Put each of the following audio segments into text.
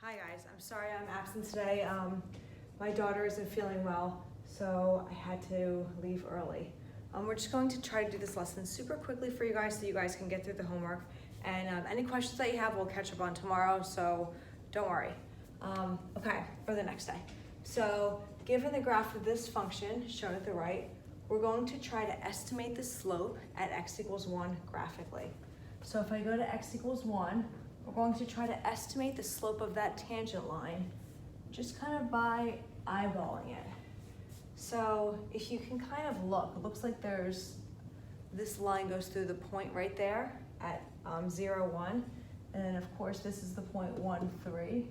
Hi guys, I'm sorry I'm absent today. My daughter isn't feeling well, so I had to leave early. We're just going to try to do this lesson super quickly for you guys so you guys can get through the homework. And any questions that you have, we'll catch up on tomorrow, so don't worry. Okay, for the next day. So given the graph of this function shown at the right, we're going to try to estimate the slope at x equals 1 graphically. So if I go to x equals 1, we're going to try to estimate the slope of that tangent line just kind of by eyeballing it. So if you can kind of look, it looks like this line goes through the point right there at 0, 1. And then of course this is the point 1, 3.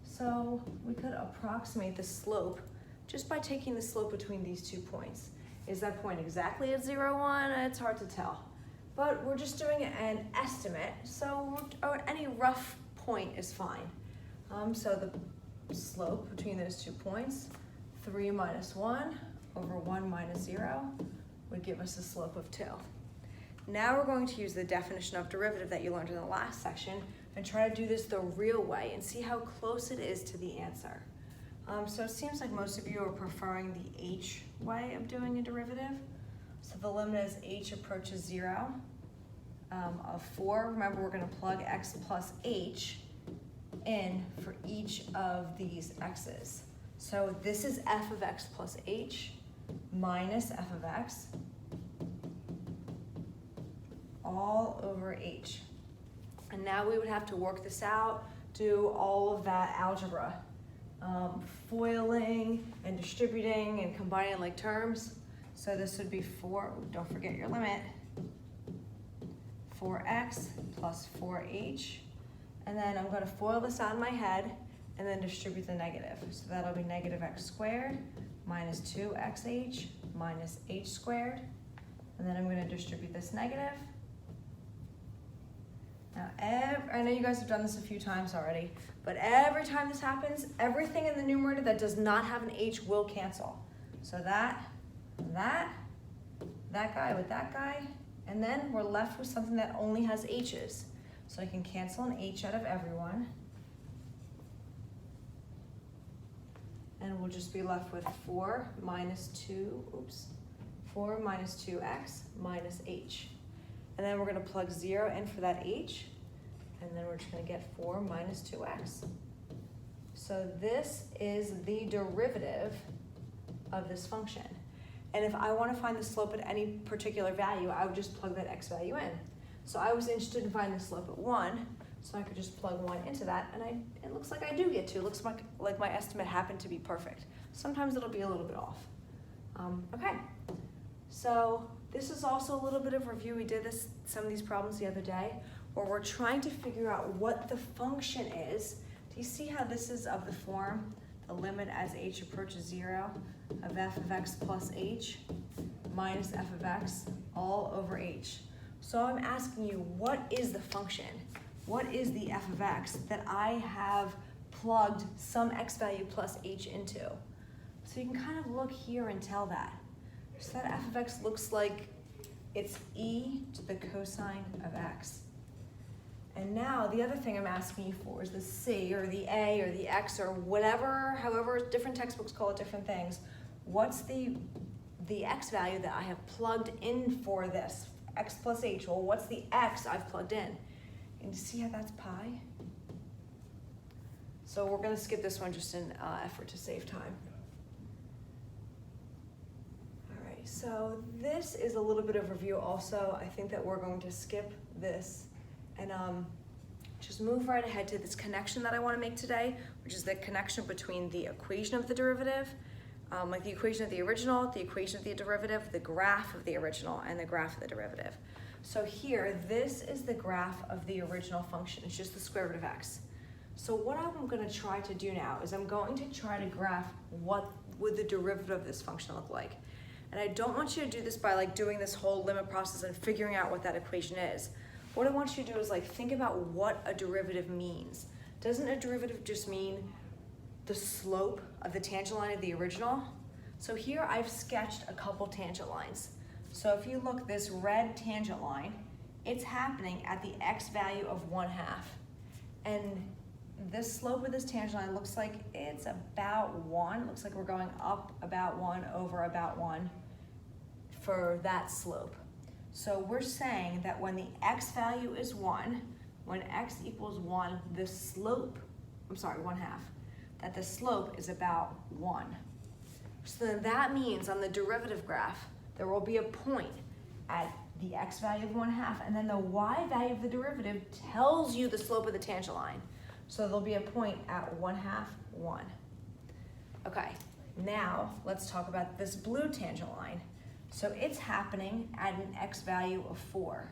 So we could approximate the slope just by taking the slope between these 2 points. Is that point exactly at 0, 1? It's hard to tell. But we're just doing an estimate, so any rough point is fine. So the slope between those 2 points, 3 minus 1 over 1 minus 0, would give us a slope of 2. Now we're going to use the definition of derivative that you learned in the last section and try to do this the real way and see how close it is to the answer. So it seems like most of you are preferring the h way of doing a derivative. So the limit as h approaches 0 of 4. Remember, we're going to plug x plus h in for each of these x's. So this is f of x plus h minus f of x all over h. And now we would have to work this out, do all of that algebra, foiling and distributing and combining like terms. So this would be 4, don't forget your limit, 4x plus 4h. And then I'm going to FOIL this out in my head and then distribute the negative. So that'll be negative x squared minus 2xh minus h squared. And then I'm going to distribute this negative. Now, I know you guys have done this a few times already, but every time this happens, everything in the numerator that does not have an h will cancel. So that guy with that guy, and then we're left with something that only has h's. So I can cancel an h out of everyone. And we'll just be left with 4 minus 2x minus h. And then we're going to plug 0 in for that h, and then we're just going to get 4 minus 2x. So this is the derivative of this function. And if I want to find the slope at any particular value, I would just plug that x value in. So I was interested in finding the slope at 1, so I could just plug 1 into that, and it looks like I do get 2. It looks like my estimate happened to be perfect. Sometimes it'll be a little bit off. Okay, so this is also a little bit of review. We did some of these problems the other day, where we're trying to figure out what the function is. Do you see how this is of the form, the limit as h approaches 0 of f of x plus h minus f of x all over h? So I'm asking you, what is the function? What is the f of x that I have plugged some x value plus h into? So you can kind of look here and tell that. So that f of x looks like it's e to the cosine of x. And now the other thing I'm asking you for is the c or the a or the x or whatever, however different textbooks call it different things. What's the x value that I have plugged in for this? X plus h. Well, what's the x I've plugged in? And you see how that's pi? So we're going to skip this one just in effort to save time. So this is a little bit of review also. I think that we're going to skip this and just move right ahead to this connection that I want to make today, which is the connection between the equation of the derivative, like the equation of the original, the equation of the derivative, the graph of the original, and the graph of the derivative. So here, this is the graph of the original function. It's just the square root of x. So what I'm going to try to do now is I'm going to try to graph what would the derivative of this function look like. And I don't want you to do this by like doing this whole limit process and figuring out what that equation is. What I want you to do is like think about what a derivative means. Doesn't a derivative just mean the slope of the tangent line of the original? So here I've sketched a couple tangent lines. So if you look, this red tangent line, it's happening at the x value of 1/2. And this slope of this tangent line looks like it's about 1. Looks like we're going up about 1 over about 1 for that slope. So we're saying that when the x value is 1, when x equals 1, the slope, 1/2, that the slope is about 1. So then that means on the derivative graph, there will be a point at the x value of 1/2, and then the y value of the derivative tells you the slope of the tangent line. So there'll be a point at 1/2, 1. Okay, now let's talk about this blue tangent line. So it's happening at an x value of 4.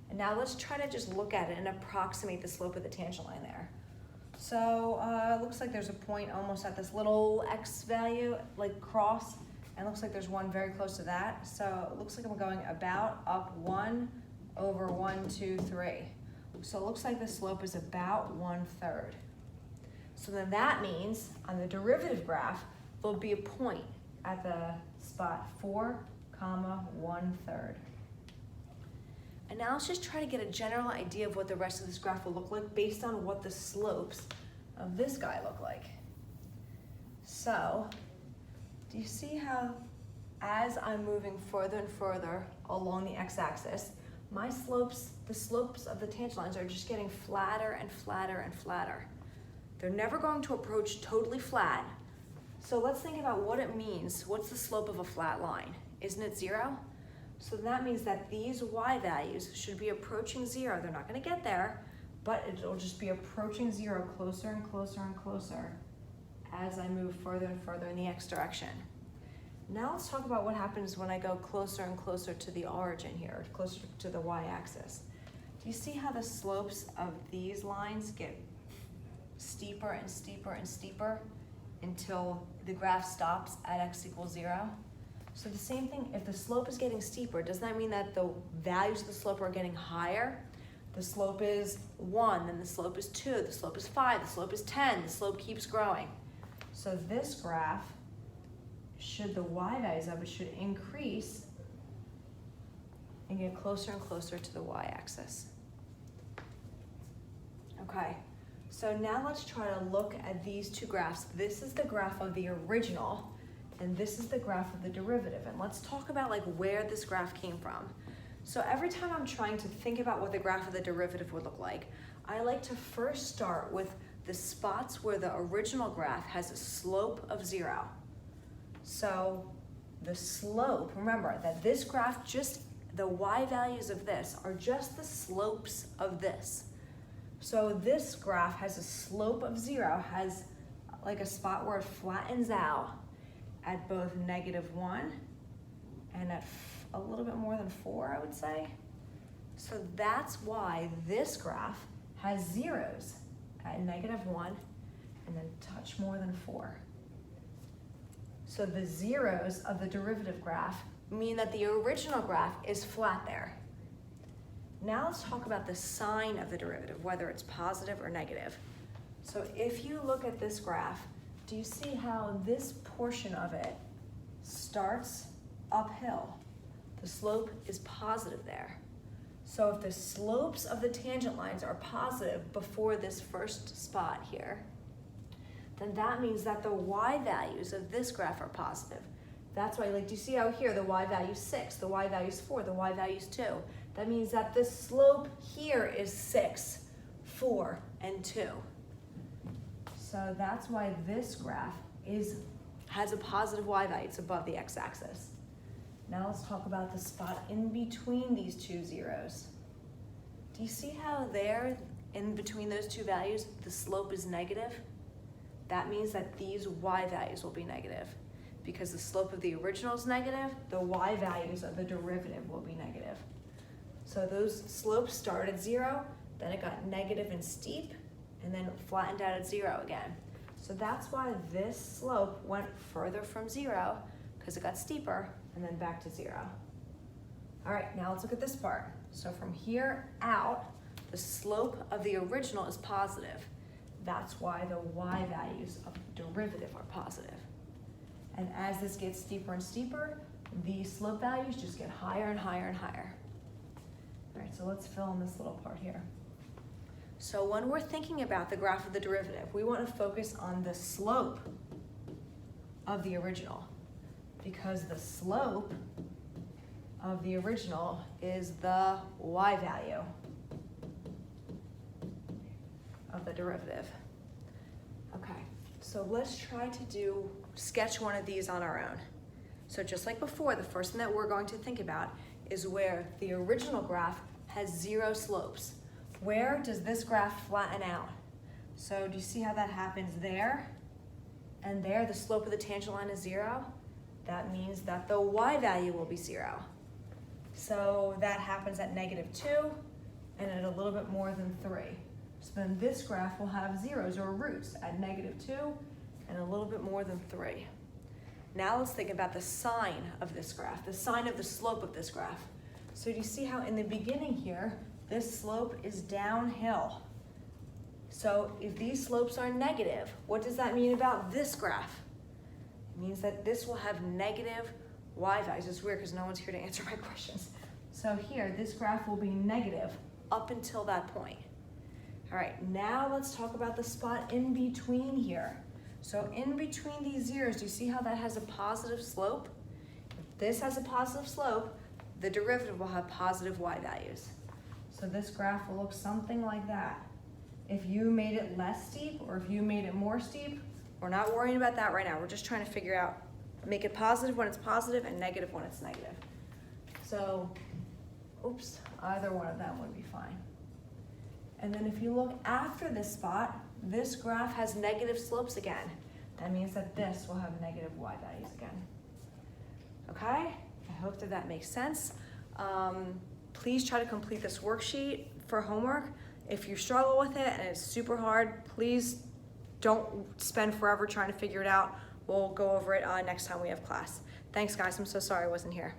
And now let's try to just look at it and approximate the slope of the tangent line there. So it looks like there's a point almost at this little x value, like cross, and it looks like there's one very close to that. So it looks like I'm going about up 1 over 1, 2, 3. So it looks like the slope is about 1/3. So then that means on the derivative graph, there'll be a point at the spot 4, 1/3. And now let's just try to get a general idea of what the rest of this graph will look like based on what the slopes of this guy look like. So, do you see how as I'm moving further and further along the x-axis, my slopes, the slopes of the tangent lines are just getting flatter and flatter and flatter. They're never going to approach totally flat. So let's think about what it means. What's the slope of a flat line? Isn't it 0? So that means that these y values should be approaching 0. They're not going to get there, but it'll just be approaching 0 closer and closer and closer as I move further and further in the x direction. Now let's talk about what happens when I go closer and closer to the origin here, closer to the y-axis. Do you see how the slopes of these lines get steeper and steeper and steeper until the graph stops at x equals 0? So the same thing, if the slope is getting steeper, does that mean that the values of the slope are getting higher? The slope is 1, then the slope is 2, the slope is 5, the slope is 10, the slope keeps growing. So this graph, should the y values of it should increase and get closer and closer to the y-axis. Okay, so now let's try to look at these two graphs. This is the graph of the original, and this is the graph of the derivative. And let's talk about like where this graph came from. So every time I'm trying to think about what the graph of the derivative would look like, I like to first start with the spots where the original graph has a slope of 0. So the slope, remember that this graph, just the y values of this are just the slopes of this. So this graph has a slope of 0, has like a spot where it flattens out at both -1 and at a little bit more than 4, I would say. So that's why this graph has zeros at -1 and then touch more than 4. So the zeros of the derivative graph mean that the original graph is flat there. Now let's talk about the sign of the derivative, whether it's positive or negative. So if you look at this graph, do you see how this portion of it starts uphill? The slope is positive there. So if the slopes of the tangent lines are positive before this first spot here, then that means that the y values of this graph are positive. That's why, like, do you see how here the y value is 6, the y value is 4, the y value is 2? That means that the slope here is 6, 4, and 2. So that's why this graph has a positive y value. It's above the x-axis. Now let's talk about the spot in between these two zeros. Do you see how there, in between those two values, the slope is negative? That means that these y values will be negative. Because the slope of the original is negative, the y values of the derivative will be negative. So those slopes started at 0, then it got negative and steep, and then flattened out at 0 again. So that's why this slope went further from 0, because it got steeper, and then back to 0. All right, now let's look at this part. So from here out, the slope of the original is positive. That's why the y values of the derivative are positive. And as this gets steeper and steeper, the slope values just get higher and higher and higher. All right, so let's fill in this little part here. So when we're thinking about the graph of the derivative, we want to focus on the slope of the original, because the slope of the original is the y value of the derivative. Okay, so let's try to sketch one of these on our own. So just like before, the first thing that we're going to think about is where the original graph has 0 slopes. Where does this graph flatten out? So do you see how that happens there? And there, the slope of the tangent line is 0. That means that the y value will be 0. So that happens at -2 and at a little bit more than 3. So then this graph will have zeros or roots at -2 and a little bit more than 3. Now let's think about the sign of this graph, the sign of the slope of this graph. So do you see how in the beginning here, this slope is downhill? So if these slopes are negative, what does that mean about this graph? It means that this will have negative y values. It's weird because no one's here to answer my questions. So here, this graph will be negative up until that point. All right, now let's talk about the spot in between here. So in between these zeros, do you see how that has a positive slope? If this has a positive slope, the derivative will have positive y values. So this graph will look something like that. If you made it less steep or if you made it more steep, we're not worrying about that right now. We're just trying to figure out, make it positive when it's positive and negative when it's negative. So, oops, either one of them would be fine. And then if you look after this spot, this graph has negative slopes again. That means that this will have negative y values again. Okay, I hope that that makes sense. Please try to complete this worksheet for homework. If you struggle with it and it's super hard, please don't spend forever trying to figure it out. We'll go over it next time we have class. Thanks guys, I'm so sorry I wasn't here.